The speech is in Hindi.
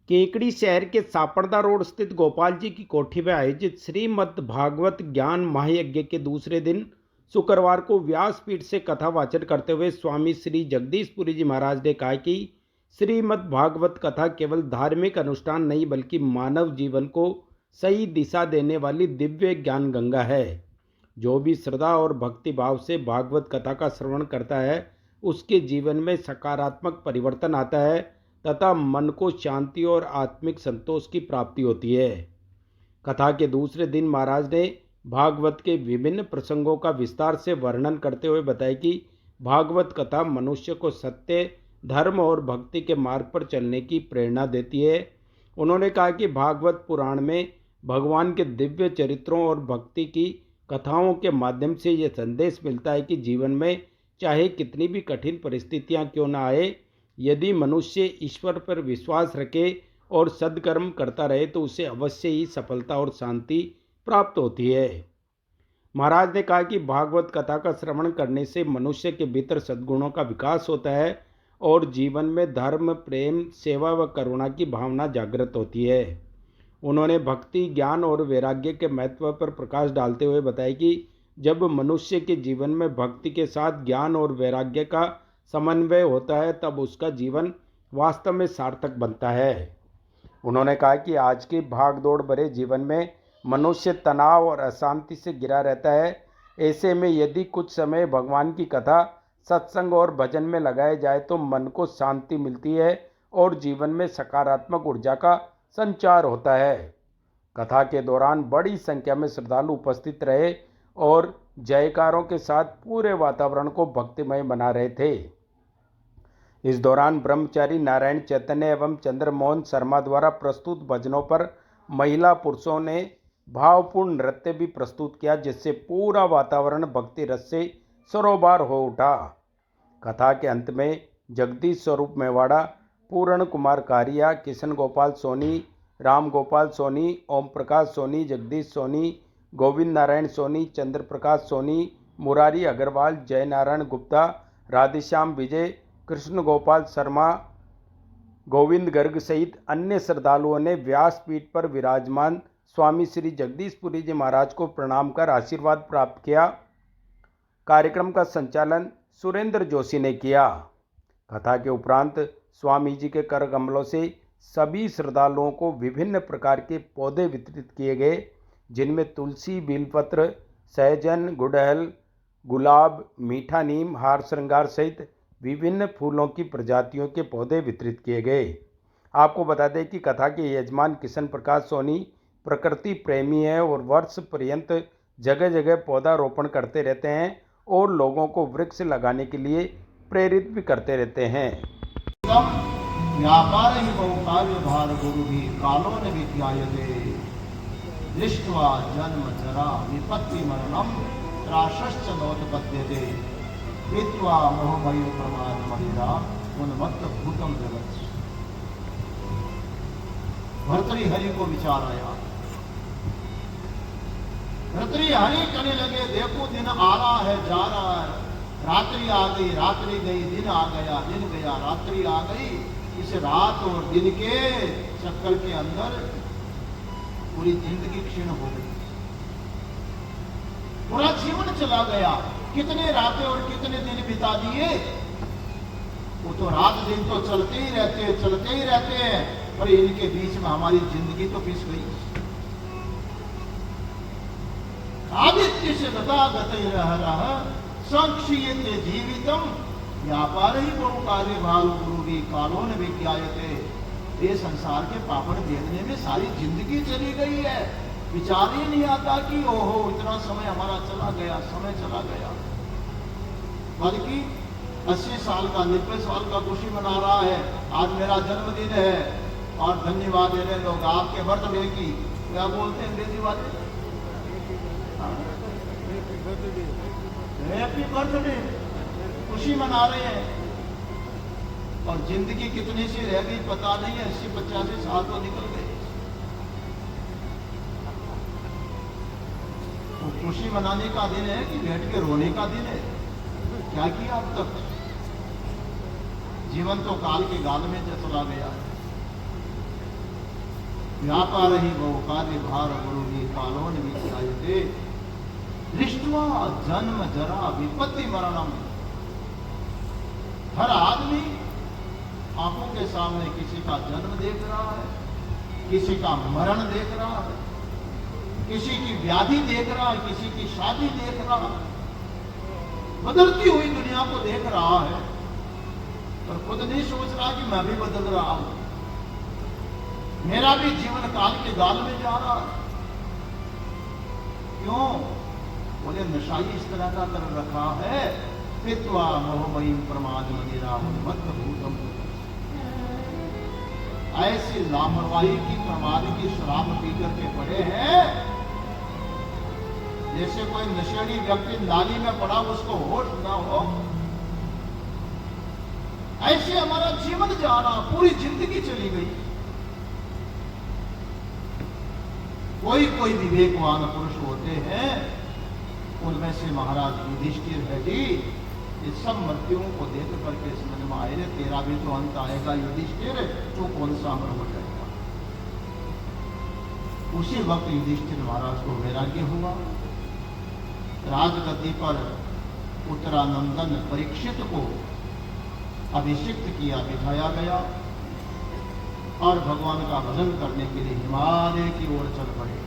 केकड़ी शहर के सापड़दा रोड स्थित गोपाल जी की कोठी में आयोजित श्रीमद् भागवत ज्ञान महायज्ञ के दूसरे दिन शुक्रवार को व्यासपीठ से कथा वाचन करते हुए स्वामी श्री जगदीशपुरी जी महाराज ने कहा कि श्रीमद् भागवत कथा केवल धार्मिक अनुष्ठान नहीं बल्कि मानव जीवन को सही दिशा देने वाली दिव्य ज्ञान गंगा है। जो भी श्रद्धा और भक्ति भाव से भागवत कथा का श्रवण करता है उसके जीवन में सकारात्मक परिवर्तन आता है तथा मन को शांति और आत्मिक संतोष की प्राप्ति होती है। कथा के दूसरे दिन महाराज ने भागवत के विभिन्न प्रसंगों का विस्तार से वर्णन करते हुए बताया कि भागवत कथा मनुष्य को सत्य, धर्म और भक्ति के मार्ग पर चलने की प्रेरणा देती है। उन्होंने कहा कि भागवत पुराण में भगवान के दिव्य चरित्रों और भक्ति की कथाओं के माध्यम से यह संदेश मिलता है कि जीवन में चाहे कितनी भी कठिन परिस्थितियां क्यों न आए, यदि मनुष्य ईश्वर पर विश्वास रखे और सद्कर्म करता रहे तो उसे अवश्य ही सफलता और शांति प्राप्त होती है। महाराज ने कहा कि भागवत कथा का श्रवण करने से मनुष्य के भीतर सद्गुणों का विकास होता है और जीवन में धर्म, प्रेम, सेवा व करुणा की भावना जागृत होती है। उन्होंने भक्ति, ज्ञान और वैराग्य के महत्व पर प्रकाश डालते हुए बताया कि जब मनुष्य के जीवन में भक्ति के साथ ज्ञान और वैराग्य का समन्वय होता है तब उसका जीवन वास्तव में सार्थक बनता है। उन्होंने कहा कि आज की भागदौड़ भरे जीवन में मनुष्य तनाव और अशांति से घिरा रहता है। ऐसे में यदि कुछ समय भगवान की कथा, सत्संग और भजन में लगाया जाए तो मन को शांति मिलती है और जीवन में सकारात्मक ऊर्जा का संचार होता है। कथा के दौरान बड़ी संख्या में श्रद्धालु उपस्थित रहे और जयकारों के साथ पूरे वातावरण को भक्तिमय बना रहे थे। इस दौरान ब्रह्मचारी नारायण चैतन्य एवं चंद्रमोहन शर्मा द्वारा प्रस्तुत भजनों पर महिला पुरुषों ने भावपूर्ण नृत्य भी प्रस्तुत किया, जिससे पूरा वातावरण भक्ति रस से सरोबार हो उठा। कथा के अंत में जगदीश स्वरूप मेवाड़ा, पूर्ण कुमार कारिया, किशन गोपाल सोनी, राम गोपाल सोनी, ओम प्रकाश सोनी, जगदीश सोनी, गोविंद नारायण सोनी, चंद्र प्रकाश सोनी, मुरारी अग्रवाल, जय नारायण गुप्ता, राधेश्याम विजय, कृष्ण गोपाल शर्मा, गोविंद गर्ग सहित अन्य श्रद्धालुओं ने व्यासपीठ पर विराजमान स्वामी श्री जगदीशपुरी जी महाराज को प्रणाम कर आशीर्वाद प्राप्त किया। कार्यक्रम का संचालन सुरेंद्र जोशी ने किया। कथा के उपरांत स्वामी जी के कर कमलों से सभी श्रद्धालुओं को विभिन्न प्रकार के पौधे वितरित किए गए, जिनमें तुलसी, बेलपत्र, सहजन, गुड़हल, गुलाब, मीठा नीम, हार श्रृंगार सहित विभिन्न फूलों की प्रजातियों के पौधे वितरित किए गए। आपको बता दें कि कथा के यजमान किशन प्रकाश सोनी प्रकृति प्रेमी है और वर्ष पर्यंत जगह जगह पौधारोपण करते रहते हैं और लोगों को वृक्ष लगाने के लिए प्रेरित भी करते रहते हैं। व्यापार ही बहुकार्य भार गुरु भी कालो न विद्यायते दृष्ट्वा जन्म जरा विपत्ति मरणम त्रासश्च नोत्पद्यते वित्वा मोहमय प्रमाद मदिरा उन्मत्त भूतम जगत। भर्तृहरि को विचार आया। भर्तृहरि कहने लगे, देखो दिन आ रहा है, जा रहा है, रात्रि आ गई, रात्रि गई, दिन आ गया, दिन गया, रात्रि आ गई। इस रात और दिन के चक्कर के अंदर पूरी जिंदगी क्षीण हो गई, पूरा जीवन चला गया। कितने रातें और कितने दिन बिता दिए। वो तो रात दिन तो चलते ही रहते हैं, पर इनके बीच में हमारी जिंदगी तो पिस गई। आदित्य से गतागत रह संक्षीयते जीवितम व्यापार ही बहु कार्य भाव गुरु भी कालोन विज्ञायते। ये संसार के पापड़ बेचने में सारी जिंदगी चली गई है। विचार ही नहीं आता कि ओहो इतना समय हमारा चला गया, समय चला गया। बल्कि 80 साल का, 90 साल का खुशी मना रहा है। आज मेरा जन्मदिन है और धन्यवाद दे रहे लोग आपके बर्थडे की। क्या बोलते हैं अंग्रेजी वाले? हैप्पी बर्थडे, खुशी मना रहे हैं। और जिंदगी कितनी सी रह गई पता नहीं है। 80-85 साल तो निकल गए। तो खुशी मनाने का दिन है कि बैठ के रोने का दिन है? क्या किया अब तक? जीवन तो काल के गाल में चला गया है। व्यापार ही बहु कार्य भार गुरु भी कालोन विद्यायते दृष्टवा जन्म जरा विपत्ति मरणम। हर आदमी आंखों के सामने किसी का जन्म देख रहा है, किसी का मरण देख रहा है, किसी की व्याधि देख रहा है, किसी की शादी देख रहा है, बदलती हुई दुनिया को देख रहा है, पर खुद नहीं सोच रहा कि मैं भी बदल रहा हूं, मेरा भी जीवन काल के गाल में जा रहा है। क्यों? बोले नशाई इस तरह का कर रखा है, पित्वा मोहमयी प्रमाद मदिरा मत भूतम। ऐसी लापरवाही की प्रमाद की शराब पी करके पड़े हैं, जैसे कोई नशेड़ी व्यक्ति नाली में पड़ा उसको होश ना हो। ऐसे हमारा जीवन जा रहा, पूरी जिंदगी चली गई। कोई कोई विवेकवान पुरुष होते हैं, उनमें से महाराज युधिष्ठिर है जी। इस सब मृत्युओं को देख करके समझ में आए रे, तेरा भी तो अंत आएगा युधिष्ठिर, तो कौन सा अमर हो जाएगा। उसी वक्त युधिष्ठिर महाराज को वैराग्य हुआ। राजगद्दी पर उत्तरानंदन परीक्षित को अभिषिक्त किया, बिठाया गया और भगवान का भजन करने के लिए हिमालय की ओर चल पड़े।